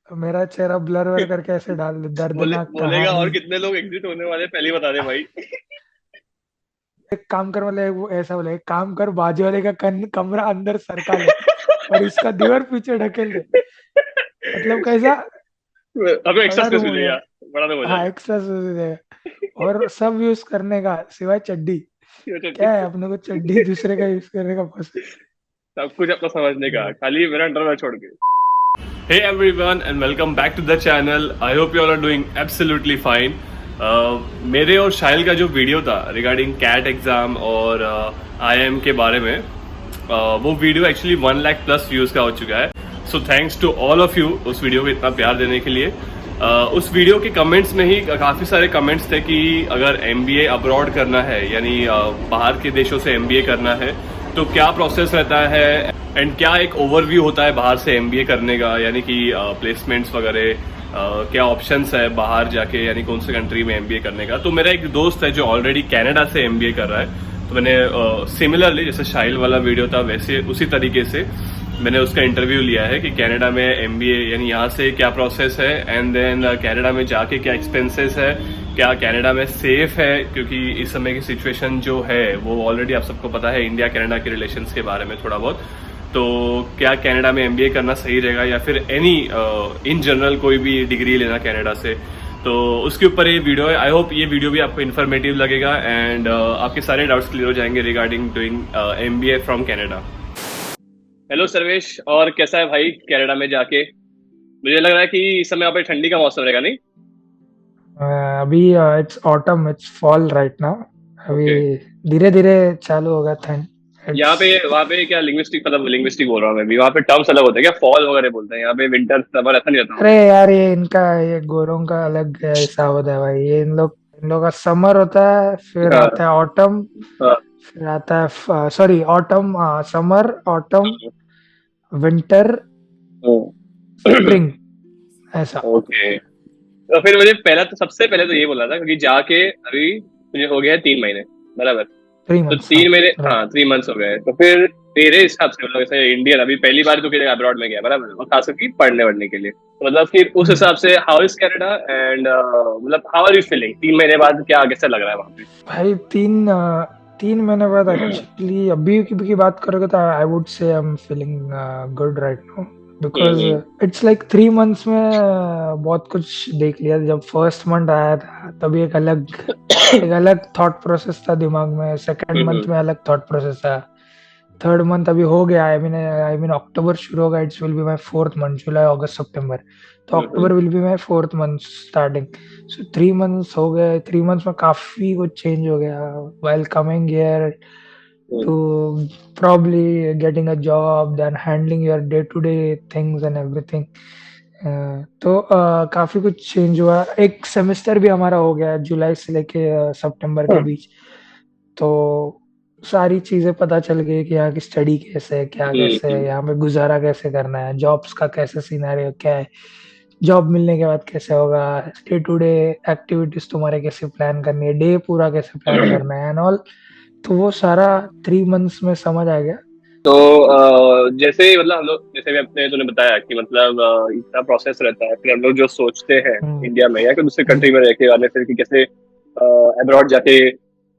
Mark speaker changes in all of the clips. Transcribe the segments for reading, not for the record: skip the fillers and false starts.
Speaker 1: मेरा चेहरा ब्लर वर करके ऐसे डाल दे, दर्दनाक
Speaker 2: बोलेगा
Speaker 1: कहानी।
Speaker 2: और कितने लोग एग्जिट होने वाले पहले ही बता दे भाई।
Speaker 1: एक काम कर, मतलब वो ऐसा बोले, एक काम कर, बाजू वाले का कमरा अंदर सरका ले और इसका दीवार पीछे ढकेल दे। मतलब कैसा
Speaker 2: हमें एक्स्ट्रा
Speaker 1: बड़ा
Speaker 2: स्पेस
Speaker 1: रूम हो
Speaker 2: मिल
Speaker 1: जाए।
Speaker 2: जाएगा, बड़ा रूम हो
Speaker 1: हाँ,
Speaker 2: जाएगा।
Speaker 1: एक्स्ट्रा दे देगा और सब यूज करने का सिवाय चड्डी। क्या है, अपने को चड्डी दूसरे का यूज करने का पसंद।
Speaker 2: सब कुछ अपना समझने का,
Speaker 1: हम्म।
Speaker 2: खाली मेरा अंडरवेयर छोड़ के। Hey everyone and welcome back to the channel. I hope you all are doing absolutely fine. मेरे और शाहिल का जो वीडियो था रिगार्डिंग कैट एग्ज़ाम और आईआईएम के बारे में, वो video actually 1 lakh plus views का हो चुका है। So thanks to all of you उस वीडियो को इतना प्यार देने के लिए। उस वीडियो के कमेंट्स में ही काफ़ी सारे कमेंट्स थे कि अगर एमबीए अब्रॉड करना है यानी बाहर के देशों से एमबीए करना है तो क्या प्रोसेस रहता है एंड क्या एक ओवरव्यू होता है बाहर से एमबीए करने का, यानी कि प्लेसमेंट्स वगैरह, क्या ऑप्शंस है बाहर जाके यानी कौन से कंट्री में एमबीए करने का। तो मेरा एक दोस्त है जो ऑलरेडी कनाडा से एमबीए कर रहा है, तो मैंने सिमिलरली जैसे शाहिल वाला वीडियो था वैसे उसी तरीके से मैंने उसका इंटरव्यू लिया है कि कनाडा में एमबीए यानी यहाँ से क्या प्रोसेस है एंड देन कनाडा में जाके क्या एक्सपेंसेस है, क्या कनाडा में सेफ है, क्योंकि इस समय की सिचुएशन जो है वो ऑलरेडी आप सबको पता है इंडिया कनाडा के रिलेशंस के बारे में थोड़ा बहुत। तो क्या कनाडा में एमबीए करना सही रहेगा या फिर एनी इन जनरल कोई भी डिग्री लेना कनाडा से, तो उसके ऊपर ये वीडियो है। आई होप ये वीडियो भी आपको इन्फॉर्मेटिव लगेगा एंड आपके सारे डाउट्स क्लियर हो जाएंगे regarding doing MBA from Canada. Hello Sarvesh, और कैसा है भाई कनाडा में जाके? मुझे लग रहा है कि इस समय यहाँ पे ठंडी का मौसम रहेगा, नहीं?
Speaker 1: अभी it's autumn, it's fall right now. अभी
Speaker 2: ओके।
Speaker 1: धीरे धीरे चालू होगा ठंड।
Speaker 2: यहाँ
Speaker 1: इट्स
Speaker 2: पे वहाँ पे क्या लिंग्विस्टिक, मतलब लिंग्विस्टिक बोल रहा हूँ मैं भी, वहाँ पे टर्म्स अलग होते हैं क्या? फॉल वगैरह बोलते हैं, यहाँ पे विंटर समर ऐसा नहीं रहता वहाँ
Speaker 1: अरे
Speaker 2: पे?
Speaker 1: यार, ये इनका, ये गोरों का अलग ऐसा होता है भाई। ये इन लोग का समर होता है, फिर
Speaker 2: हाँ
Speaker 1: आता है ऑटम,
Speaker 2: हाँ।
Speaker 1: फिर आता है sorry autumn, summer, autumn, winter, spring, ऐसा।
Speaker 2: ओके। तो फिर मुझे पहला तो सबसे पहले तो ये बोला था क्योंकि जाके अभी मुझे हो गया है 3 महीने, बराबर?
Speaker 1: थ्री
Speaker 2: तो
Speaker 1: मंथ्स हाँ।
Speaker 2: 3 महीने,
Speaker 1: राइट।
Speaker 2: हाँ 3 मंथ्स हो गए। तो फिर तेरे हिसाब से मतलब जैसे इंडियन अभी पहली बार तो किसी अब्रॉड में गया, बराबर, और खास करके पढ़ने वढ़ने के लिए, तो मतलब फिर उस
Speaker 1: हम्म।
Speaker 2: हिसाब से हाउ इज कनाडा एंड मतलब हाउ आर यू फीलिंग 3 महीने बाद, क्या कैसा लग रहा है वहाँ पे?
Speaker 1: भाई 3 महीने बाद एक्चुअली अभी की बात करोगे तो I would say I am feeling good right now, because
Speaker 2: hmm.
Speaker 1: It's like 3 months में बहुत कुछ देख लिया। जब फर्स्ट मंथ आया था तभी एक अलग थॉट प्रोसेस था दिमाग में, सेकंड मंथ
Speaker 2: हम्म।
Speaker 1: में अलग थॉट प्रोसेस था, थर्ड मंथ अभी हो गया। आई मीन अक्टूबर शुरू होगा, it's will be my fourth month, जुलाई अगस्त सितंबर। तो
Speaker 2: hmm.
Speaker 1: October will be my fourth month starting. So 3 months हो गए, 3 मंथ्स में काफी कुछ चेंज हो गया while coming here
Speaker 2: hmm.
Speaker 1: to probably getting a job, then handling your day to day things and everything. तो काफी कुछ चेंज हुआ। एक सेमेस्टर भी हमारा हो गया जुलाई से लेके सितंबर के बीच। तो सारी चीजें पता चल गई कि यहाँ की स्टडी कैसे है, क्या कैसे है,
Speaker 2: हम्म।
Speaker 1: यहाँ पे गुजारा कैसे करना है, जॉब्स का कैसे सिनेरियो क्या है, जॉब मिलने के बाद कैसे होगा, डे टू डे एक्टिविटीज तुम्हारे कैसे प्लान करनी है, डे पूरा कैसे प्लान करना है एंड ऑल। तो वो सारा 3 मंथ्स में समझ आ गया।
Speaker 2: तो जैसे मतलब हम लोग, जैसे भी अपने तूने बताया कि मतलब इतना प्रोसेस रहता है, फिर हम लोग जो सोचते हैं
Speaker 1: हम्म।
Speaker 2: इंडिया में या फिर दूसरे
Speaker 1: हम्म।
Speaker 2: कंट्री में रह के आने, फिर कि कैसे अब्रॉड जाके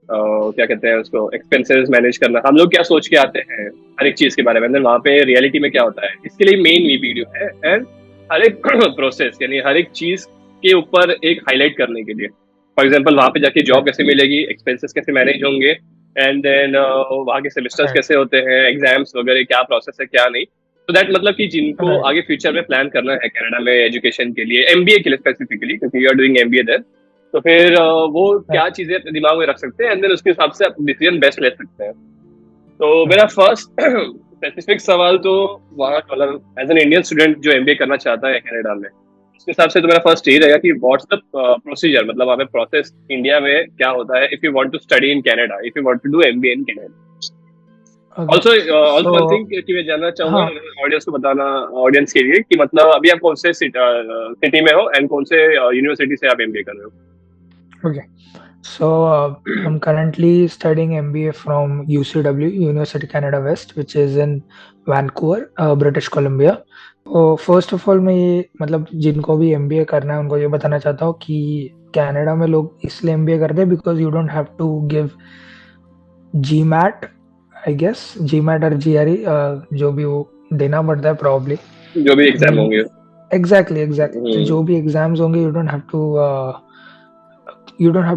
Speaker 2: क्या कहते हैं उसको, एक्सपेंसेस मैनेज करना, हम लोग क्या सोच के आते हैं हर एक चीज के बारे में, then वहाँ पे रियलिटी में क्या होता है, इसके लिए मेन ये वीडियो है। एंड हर एक प्रोसेस यानी हर एक चीज के ऊपर एक हाईलाइट करने के लिए, फॉर एग्जाम्पल वहाँ पे जाके जॉब कैसे मिलेगी, एक्सपेंसेस कैसे मैनेज होंगे, एंड देन वहाँ के सेमेस्टर्स
Speaker 1: राइट।
Speaker 2: कैसे होते हैं, एग्जाम्स वगैरह क्या प्रोसेस है क्या नहीं। तो दैट मतलब कि जिनको
Speaker 1: राइट।
Speaker 2: आगे फ्यूचर में प्लान करना है कनाडा में एजुकेशन के लिए, एमबीए के लिए स्पेसिफिकली, क्योंकि you are doing MBA there, तो फिर वो क्या
Speaker 1: राइट।
Speaker 2: चीजें अपने दिमाग में रख सकते हैं एंड देन उसके हिसाब से आप डिसीजन बेस्ट ले सकते हैं। तो मेरा
Speaker 1: राइट।
Speaker 2: फर्स्ट स्पेसिफिक सवाल तो वहाँ मतलब एज एन इंडियन स्टूडेंट जो एमबीए करना चाहता है कनाडा में, उसके हिसाब से तो मेरा फर्स्ट यही रहेगा कि व्हाट्स द प्रोसीजर, मतलब वहाँ पे प्रोसेस इंडिया में क्या होता है if you want to study in Canada, if you want to do MBA in Canada.
Speaker 1: Okay.
Speaker 2: Also
Speaker 1: so
Speaker 2: also one thing कि मैं जानना चाहूंगा
Speaker 1: हाँ।
Speaker 2: ऑडियंस को बताना, ऑडियंस के लिए, कि मतलब अभी आप कौन से सिटी में हो एंड कौन से यूनिवर्सिटी से आप एमबीए कर रहे हो?
Speaker 1: Okay. So I'm currently studying MBA from UCW, University Canada West, which is in Vancouver, British Columbia. First of all मैं ये मतलब जिनको भी एमबीए करना है उनको ये बताना चाहता हूँ कि कनाडा में लोग इसलिए एमबीए करते हैं because you don't have to give GMAT, I guess GMAT और जीआरई, जो भी वो देना पड़ता है प्रॉब्ली।
Speaker 2: जो भी एग्जाम होंगे।
Speaker 1: एग्जैक्टली एग्जैक्टली, तो
Speaker 2: हम्म।
Speaker 1: जो भी एग्जाम्स होंगे you don't have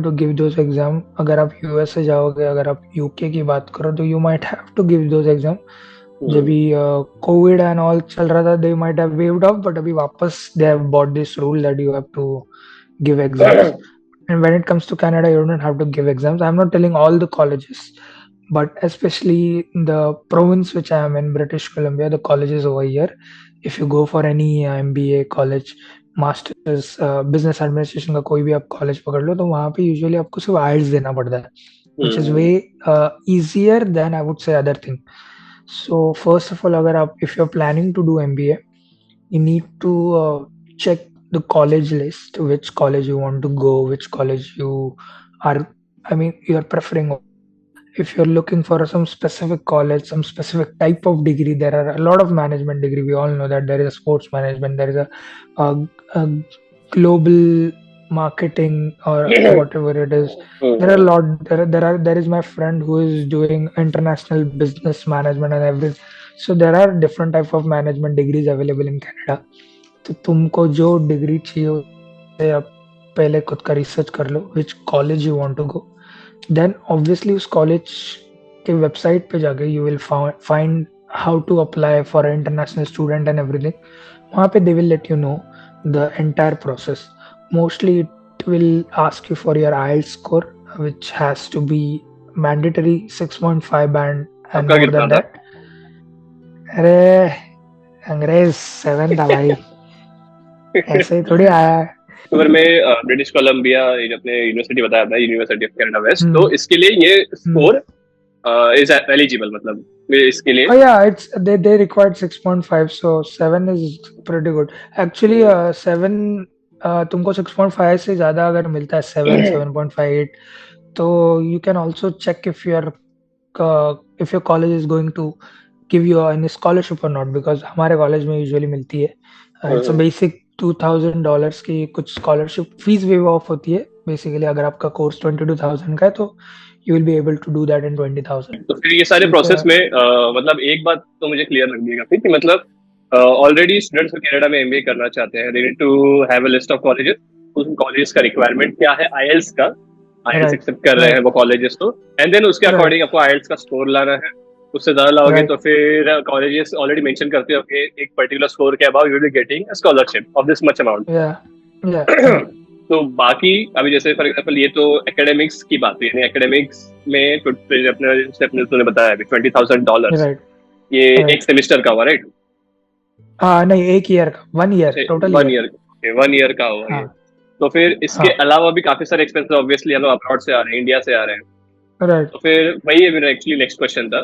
Speaker 1: to give those exam. अगर आप यूएस से जाओगे, अगर आप यूके की बात करो तो you might have to give those exam. जब भी कोविड एंड ऑल चल रहा था they might have waived off, but अभी वापस they have brought this rule that you have to give exams. And when it comes to Canada, you don't have to give exams. I'm not telling all the colleges, but especially the province which I am in, British Columbia, the colleges over here, if you go for any MBA college, masters business administration का कोई भी आप college पकड़ लो, तो वहाँ पे usually आपको सिर्फ आइल्स देना पड़ता है, which is way easier than I would say other thing. So first of all, अगर आप if you're planning to do MBA, you need to check the college list, which college you want to go, which college you are, I mean, you're preferring. If you're looking for some specific college, some specific type of degree, there are a lot of management degree. We all know that there is a sports management, there is a global marketing or whatever it is. There are a lot. There is my friend who is doing international business management and everything. So there are different type of management degrees available in Canada. तो तुमको जो degree चाहिए उसे आप पहले खुद का research कर लो, which college you want to go. Then obviously उस कॉलेज के वेबसाइट पे जाके you will find how to apply for international student and everything. वहाँ पे they will let you know the entire process. Mostly it will ask you for your IELTS score which has to be mandatory 6.5 band and
Speaker 2: आपका
Speaker 1: more
Speaker 2: कितना
Speaker 1: than
Speaker 2: था?
Speaker 1: that। अरे अंग्रेज 7 था भाई, ऐसे ही थोड़ी आया है।
Speaker 2: अगर मैं ब्रिटिश कोलंबिया, ये जो आपने यूनिवर्सिटी बताया था, यूनिवर्सिटी ऑफ कनाडा वेस्ट, तो
Speaker 1: हम्म
Speaker 2: इसके लिए ये
Speaker 1: हम्म
Speaker 2: स्कोर इज एलिजिबल, मतलब ये इसके लिए।
Speaker 1: Oh yeah, it's they required 6.5, so 7 is pretty good. Actually,
Speaker 2: हम्म।
Speaker 1: 7 तुमको 6.5 से ज़्यादा अगर मिलता है, 7 7.58, तो you can also check if your college is going to give you any scholarship or not, because हमारे कॉलेज में यूजुअली मिलती है। It's a
Speaker 2: hmm.
Speaker 1: बेसिक $2,000 की कुछ स्कॉलरशिप फीस वेव ऑफ होती है बेसिकली। अगर आपका कोर्स 22,000 का है तो you will be able to do that in 20,000,
Speaker 2: तो फिर ये सारे
Speaker 1: which
Speaker 2: प्रोसेस में मतलब एक बात तो मुझे क्लियर लग गई काफी, कि मतलब ऑलरेडी स्टूडेंट्स कनाडा में एमबीए करना चाहते हैं, they need to have a list of colleges. उन कॉलेजेस का रिक्वायरमेंट क्या है, आईएलटीएस का, आईएलटीएस
Speaker 1: right
Speaker 2: एक्सेप्ट कर रहे हैं
Speaker 1: right
Speaker 2: वो कॉलेजेस तो, एंड देन उसके
Speaker 1: right
Speaker 2: अकॉर्डिंग आपको आईएलटीएस का स्कोर लाना है। उससे ज्यादा लाओगे
Speaker 1: right
Speaker 2: तो फिर कॉलेजेस ऑलरेडी मेंशन करते हो कि एक पर्टिकुलर स्कोर के about you will be getting scholarship of this much amount.
Speaker 1: yeah yeah
Speaker 2: तो बाकी अभी जैसे फॉर एग्जांपल ये तो एकेडमिक्स की बात हुई, यानी एकेडमिक्स में अपने जैसे अपने तूने बताया $20,000,
Speaker 1: right
Speaker 2: ये एक
Speaker 1: right
Speaker 2: सेमिस्टर का हुआ, राइट?
Speaker 1: हाँ नहीं, एक ईयर का, 1 year, total
Speaker 2: one
Speaker 1: year.
Speaker 2: Year, 1 year का हुआ ये।
Speaker 1: हाँ
Speaker 2: तो फिर इसके
Speaker 1: हाँ
Speaker 2: अलावा भी काफी सारे एक्सपेंसेस ऑब्वियसली हम लोग अब्रॉड से आ रहे हैं, इंडिया से आ रहे हैं।
Speaker 1: राइट।
Speaker 2: तो फिर वही है मेरा एक्चुअली नेक्स्ट क्वेश्चन था,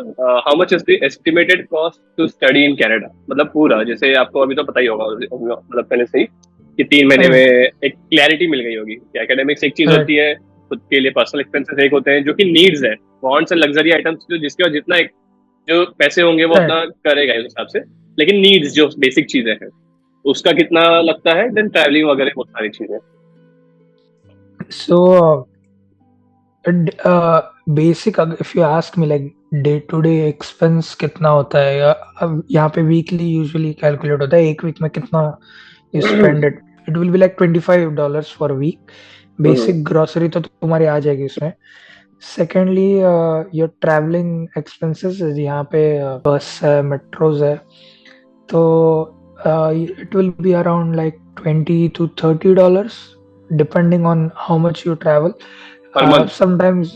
Speaker 2: how much is the estimated cost to study in Canada, मतलब पूरा, जैसे आपको अभी तो पता ही होगा मतलब पहले से ही, कि 3 महीने में एक क्लैरिटी मिल गई होगी कि एकेडमिक्स एक चीज
Speaker 1: राइट
Speaker 2: होती है, खुद के लिए पर्सनल एक्सपेंसेस एक होते हैं जो कि नीड्स है, वांट्स एंड लग्जरी आइटम्स, जो जिसके बाद जितना एक जो पैसे होंगे वो
Speaker 1: राइट।
Speaker 2: अपना करेगा इस हिसाब से, लेकिन नीड्स जो बेसिक चीजें हैं उसका कितना लगता है, देन ट्रैवलिंग वगैरह बहुत सारी चीजें।
Speaker 1: So basic, if you ask me like day to day expense कितना होता है, या अब यहाँ पे वीकली यूजुअली कैलकुलेट होता है, एक वीक में कितना you spend it, it will be like $25 for week. Basic grocery तो तुम्हारी आ जाएगी उसमें। सेकेंडली योर ट्रैवलिंग एक्सपेंसेस, यहाँ पे बस है, मेट्रोज है, तो it will be around like $20 to $30 depending on how much you travel.
Speaker 2: Per month.
Speaker 1: Sometimes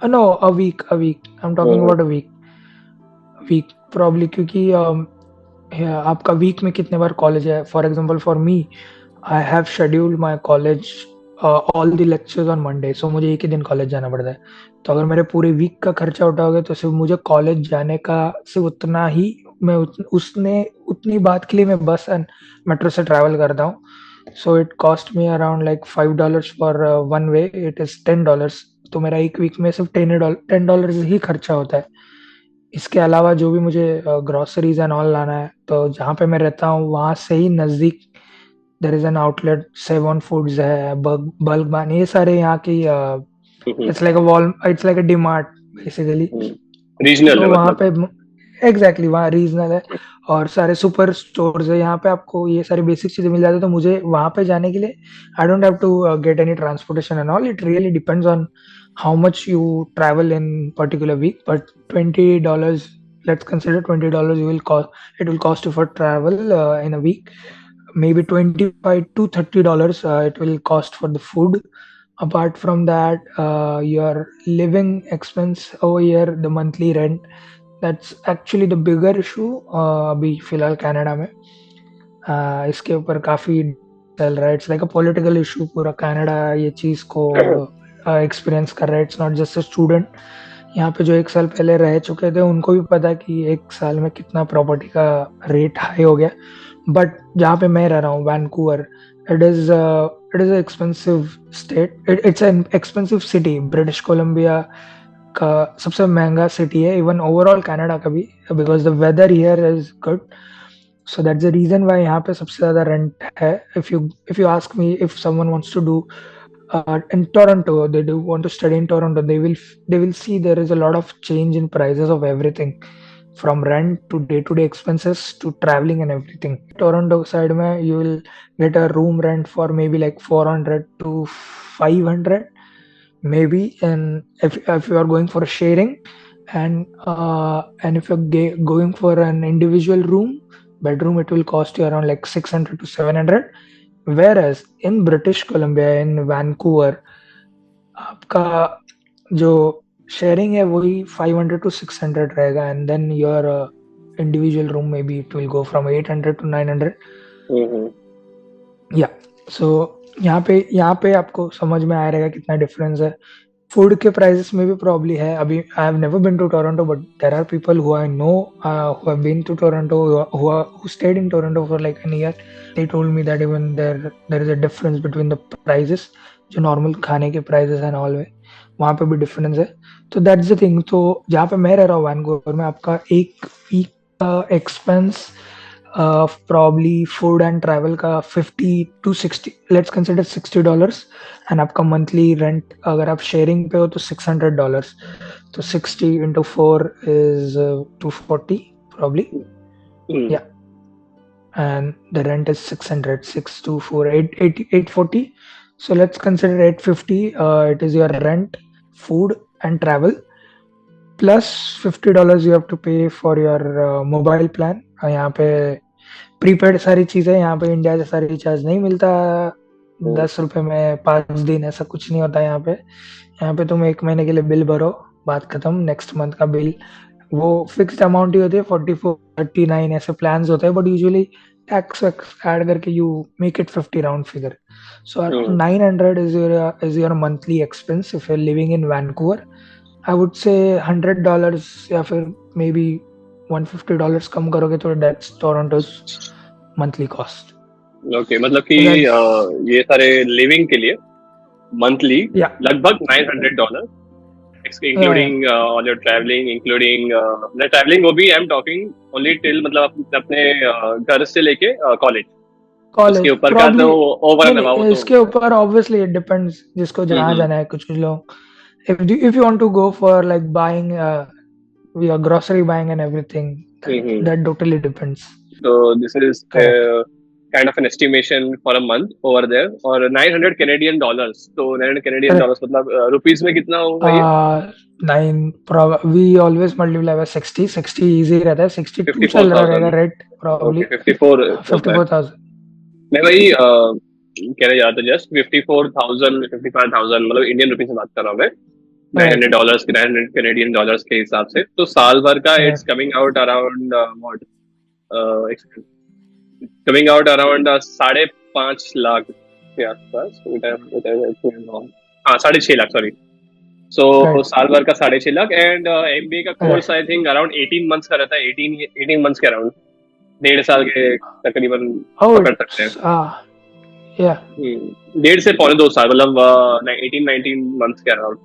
Speaker 1: no, a week I'm talking about a week probably, क्योंकि आपका वीक में कितने बार कॉलेज है। For example for me, I have scheduled my college all the lectures on Monday, so मुझे एक ही दिन college जाना पड़ता है। तो अगर मेरे पूरे वीक का खर्चा उठाओगे तो सिर्फ मुझे कॉलेज जाने का सिर्फ उतना ही, मैं उसने उतनी बात के लिए मैं बस एंड मेट्रो से ट्रैवल करता हूँ। So it cost me around like $5 for one way, it is $10। तो मेरा एक वीक में सिर्फ $10 ही खर्चा होता है। इसके अलावा जो भी मुझे ग्रोसरीज एंड ऑल लाना है, तो जहाँ पे मैं रहता हूँ वहाँ से ही नज़दीक there is an outlet, seven foods है, बल्क बान, ये सारे यहाँ की,
Speaker 2: hmm,
Speaker 1: it's like a DMart basically.
Speaker 2: Regional
Speaker 1: तो
Speaker 2: है
Speaker 1: वहाँ
Speaker 2: मतलब।
Speaker 1: पे एग्जैक्टली वहाँ रीजनल है, और सारे सुपर स्टोर्स है यहाँ पे, आपको ये सारी बेसिक चीजें मिल जाती है। तो मुझे वहाँ पे जाने के लिए I don't have to get any transportation and all, it really depends on how much you travel in particular week, but $20, let's consider $20 you will cost, it will cost you for travel in a week, maybe 25 to $30 it will cost for the food. Apart from that, your living expense over here, the monthly rent, that's actually the bigger issue अभी फिलहाल Canada में। इसके ऊपर काफी चल रहा है, it's like a political issue, पूरा कनाडा ये चीज को एक्सपीरियंस कर रहा है। It's not just a student, यहाँ पे जो एक साल पहले रह चुके थे उनको भी पता कि एक साल में कितना प्रॉपर्टी का रेट हाई हो गया। बट जहाँ पे मैं रह रहा हूँ Vancouver, it is expensive state, it's an expensive city, British Columbia का सबसे महंगा सिटी है, इवन ओवरऑल कनाडा का भी, because the weather here is good. So that's the reason why यहाँ पे सबसे ज्यादा रेंट है। If you ask me, if someone wants to do in Toronto, they do want to study in Toronto, they will see there is a lot of change in prices of everything, from rent to day-to-day expenses to traveling and everything. Toronto side mein you will get a room rent for maybe like 400 to 500 maybe, and if you are going for a sharing, and if you're going for an individual bedroom, it will cost you around like 600 to 700, whereas in British Columbia, in Vancouver, आपका जो sharing है वही 500 to 600 रहेगा, and then your individual room में बी it will go from 800 to 900।
Speaker 2: Hmm,
Speaker 1: या so यहाँ पे आपको समझ में आ रहेगा कितना डिफरेंस है। फूड के प्राइसेस में भी प्रॉब्ली है। अभी I have never been to Toronto, but there are people who I know who have been to Toronto, who stayed in Toronto for like an year. They told me that even there is a difference between the prices, जो normal खाने के prices and all में, वहाँ पे भी difference है। तो that's the thing. तो जहाँ पे मैं रह रहा हूँ वैनकूवर में, आपका एक वीक का expense probably food and travel का 50 to 60, लेट्स कंसिडर $60, एंड आपका मंथली रेंट अगर आप शेयरिंग पे हो तो $600, तो 60 into 4 is 240 probably,
Speaker 2: hmm,
Speaker 1: yeah, and the rent is 600, 6 to 4, 840. So let's consider 850, it is your rent, food and travel, plus $50 you have to pay for your mobile plan। यहाँ पे prepaid सारी चीजें, यहाँ पे इंडिया जैसा recharge नहीं मिलता,
Speaker 2: हम्म,
Speaker 1: 10 रुपए में 5 दिन, ऐसा कुछ नहीं होता यहाँ पे। यहाँ पे तुम एक महीने के लिए बिल भरो, बात खत्म, नेक्स्ट मंथ का बिल वो फिक्स्ड अमाउंट ही होती है, 44 39 ऐसे प्लान्स होते हैं, बट यूजुअली टैक्स ऐड करके you make it 50 round figure. So around
Speaker 2: hmm.
Speaker 1: 900 is your monthly expense if you're living in Vancouver. I would say $100 या फिर मे बी $150 कम करोगे तो दैट्स टोरंटोज मंथली कॉस्ट।
Speaker 2: ओके, मतलब कि
Speaker 1: तो दैट्स,
Speaker 2: ये सारे लिविंग के लिए मंथली
Speaker 1: या
Speaker 2: लगभग $900,
Speaker 1: या
Speaker 2: including all your travelling, including travelling, वो भी I am talking only till, मतलब अपने घर से लेके कॉलेज, उसके
Speaker 1: कॉलेज
Speaker 2: ऊपर का तो
Speaker 1: प्रॉब्ली।
Speaker 2: ओवर
Speaker 1: नहीं
Speaker 2: एंड अबाउट
Speaker 1: नहीं,
Speaker 2: तो।
Speaker 1: इसके ऊपर ऑब्वियसली इट डिपेंड्स जिसको जहाँ
Speaker 2: हम्म,
Speaker 1: जाना है। कुछ कुछ लोग, if you want to go for like buying your grocery buying and everything, that
Speaker 2: hmm.
Speaker 1: that totally depends।
Speaker 2: तो this is
Speaker 1: Correct.
Speaker 2: Kind of an estimation for a month over there, और 900 Canadian dollars, तो 900 Canadian
Speaker 1: Correct.
Speaker 2: Dollars मतलब rupees में कितना होगा ये?
Speaker 1: Nine, we always multiply by 60, 60 easy रहता है, 62 चल रहा रहेगा
Speaker 2: 54,000।
Speaker 1: Rate
Speaker 2: okay,
Speaker 1: probably.
Speaker 2: 54 होता है।
Speaker 1: 54,000।
Speaker 2: मैं वही कहने जा रहा था, जस्ट 54,000, 55,000, मतलब इंडियन रुपीज में बात कर रहा हूँ मैं।
Speaker 1: करेक्ट।
Speaker 2: $900 के, 900 कैनेडियन डॉलर्स के हिसाब से, तो साल भर का it's
Speaker 1: correct.
Speaker 2: Coming out around coming out around 5.5 lakh के आसपास। हाँ, 6.5 लाख, सॉरी। सो
Speaker 1: राइट।
Speaker 2: साल भर का 6.5 लाख, एंड एमबीए का course
Speaker 1: correct.
Speaker 2: I think around 18 months का रहता है, 18 मंथ्स के अराउंड, 1.5 साल के तकरीबन
Speaker 1: Oh,
Speaker 2: पकड़ सकते हैं।
Speaker 1: it's yeah,
Speaker 2: 1.5 से 2.25 साल, मतलब 18 19 मंथ्स के अराउंड।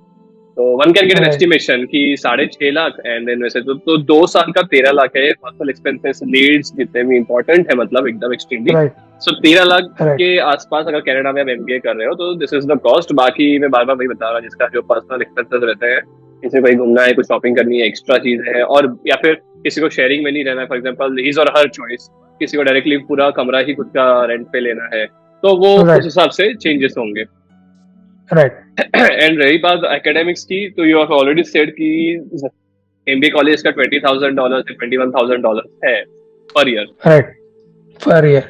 Speaker 2: तो one can get an
Speaker 1: right,
Speaker 2: estimation कि 6.5 लाख, एंड देन वैसे तो 2 साल का 13 लाख है। हॉस्टल एक्सपेंसेस लीड्स जितने भी इंपॉर्टेंट है, मतलब एकदम एक्सट्रीमली।
Speaker 1: राइट,
Speaker 2: सो 13 लाख
Speaker 1: राइट,
Speaker 2: के आसपास अगर कनाडा में आप एमबीए कर रहे हो तो दिस इज द कॉस्ट। बाकी मैं बार बार वही बता रहा हूँ, जिसका जो पर्सनल एक्सपेंसेस रहते हैं, किसी को कहीं घूमना है, कुछ शॉपिंग करनी है, एक्स्ट्रा चीज है, और या फिर किसी को शेयरिंग में नहीं रहना है, फॉर एग्जाम्पल हिज और हर चॉइस, किसी को डायरेक्टली पूरा कमरा ही खुद का रेंट पे लेना है, तो वो उस
Speaker 1: राइट,
Speaker 2: हिसाब से चेंजेस होंगे।
Speaker 1: राइट,
Speaker 2: एंड रही बात एकेडमिक्स की, तो यू हैव ऑलरेडी सेड कि एमबीए कॉलेज का $20,000 से $21,000 है per year.
Speaker 1: Right, per year.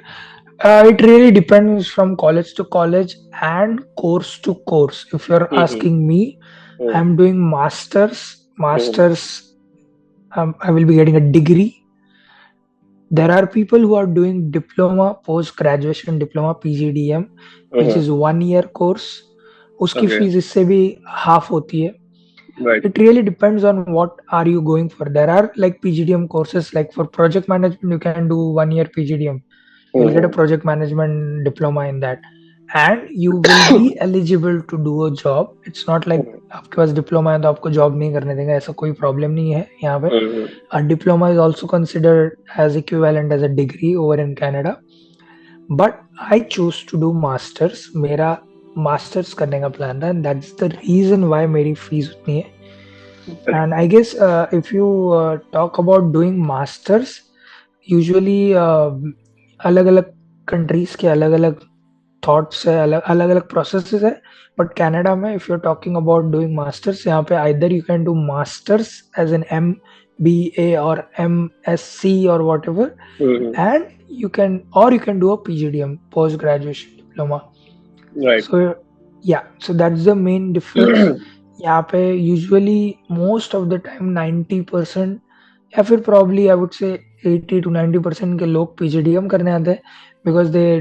Speaker 1: It really depends from college to college and course to course. If you're
Speaker 2: hmm
Speaker 1: asking me,
Speaker 2: hmm
Speaker 1: I'm doing masters.
Speaker 2: Hmm
Speaker 1: Masters, I will be getting a degree. There are people who are doing diploma, post graduation diploma, PGDM, which
Speaker 2: hmm
Speaker 1: is 1 year course. उसकी
Speaker 2: okay
Speaker 1: fees इससे भी half होती है.
Speaker 2: Right
Speaker 1: It really depends on what are you going for. There are like PGDM courses, like for project management you can do 1 year PGDM. You'll get a
Speaker 2: hmm
Speaker 1: project management diploma in that, and you will be eligible to do a job. It's not like
Speaker 2: हम्म
Speaker 1: आपके पास diploma है तो आपको job नहीं करने देंगे, ऐसा कोई problem नहीं है यहाँ पे.
Speaker 2: हम्म
Speaker 1: A diploma is also considered as equivalent as a degree over in Canada, but I chose to do masters. मेरा मास्टर्स करने का प्लान था, and that's the reason why मेरी फीस उतनी है. And I guess if you talk about doing masters, usually अलग अलग countries के अलग अलग थॉट्स है, अलग अलग अलग प्रोसेसेस है. बट कनाडा में if you are talking about doing masters, यहाँ पे either you can do masters as an MBA और MSc और whatever, and you can do a PGDM, post graduation diploma.
Speaker 2: Right
Speaker 1: So yeah, so that's the main difference. यहाँ पे usually most of the time 90% या फिर probably I would say 80 to 90% के लोग PGDM करने आते हैं, because they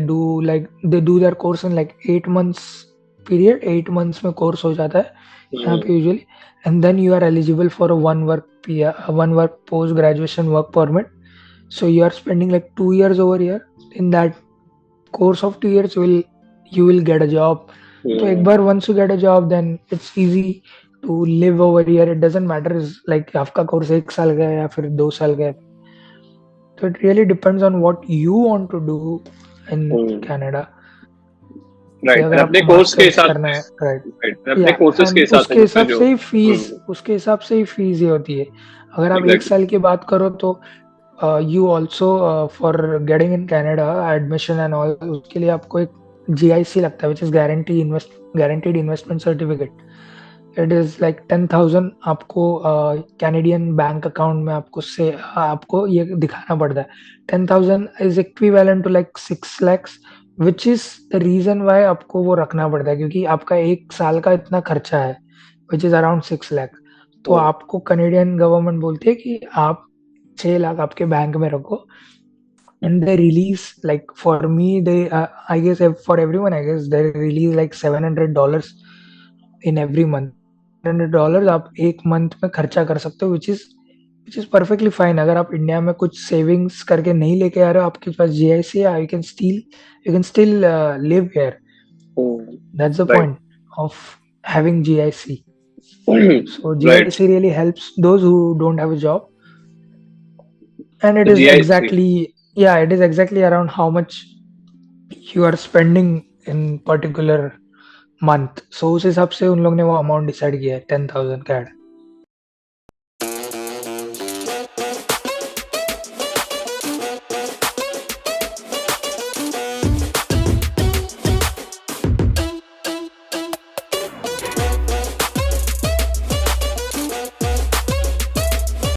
Speaker 1: do their course in like 8 months period. 8 months में course हो जाता है यहाँ पे usually, and then you are eligible for a one work post graduation work permit. So you are spending like 2 years over here. In that course of 2 years you will get a job. तो एक बार once you get a job, then it's easy to live over here. It doesn't matter is like आपका course 1 साल का है या फिर 2 साल का है. So it really depends on what you want to do in Canada. कि
Speaker 2: राइट,
Speaker 1: अगर
Speaker 2: अपने
Speaker 1: आपको
Speaker 2: कोर्स के
Speaker 1: मास्टर्स
Speaker 2: हिसाब
Speaker 1: करना
Speaker 2: से,
Speaker 1: है, राइट,
Speaker 2: राइट, अपने
Speaker 1: या
Speaker 2: कोर्सेज के
Speaker 1: एंड
Speaker 2: हिसाब से जिसमें जो
Speaker 1: उसके हिसाब से ही फीस ये होती है. अगर आप एक
Speaker 2: एग्जैक्टली।
Speaker 1: साल की बात करो तो you also for getting in Canada admission and all, उसके लिए आपको एक GIC लगता है, which is guaranteed investment certificate. It is like 10,000 आपको कैनेडियन बैंक अकाउंट में आपको ये दिखाना पड़ता है. 10,000 is equivalent to like 6 lakhs, which is the reason why आपको वो रखना पड़ता है, क्योंकि आपका एक साल का इतना खर्चा है, which is around 6 lakh. तो आपको कैनेडियन गवर्नमेंट बोलती है कि आप 6 लाख आपके बैंक में रखो, and they release, like for me they I guess for everyone I guess they release like $700 in every month. $700 आप एक मंथ में खर्चा कर सकते हो, which is perfectly fine. अगर आप इंडिया में कुछ सेविंग्स करके नहीं लेके आ रहे हो, आपके पास GIC है, you can still live here. That's the
Speaker 2: right
Speaker 1: point of having GIC. So
Speaker 2: right,
Speaker 1: GIC really helps those who don't have a job, and it
Speaker 2: तो
Speaker 1: is
Speaker 2: GIC.
Speaker 1: exactly, yeah, it is exactly around how much you are spending in particular month. So उस हिसाब से उन लोग ने वो amount decide किया है 10,000 का.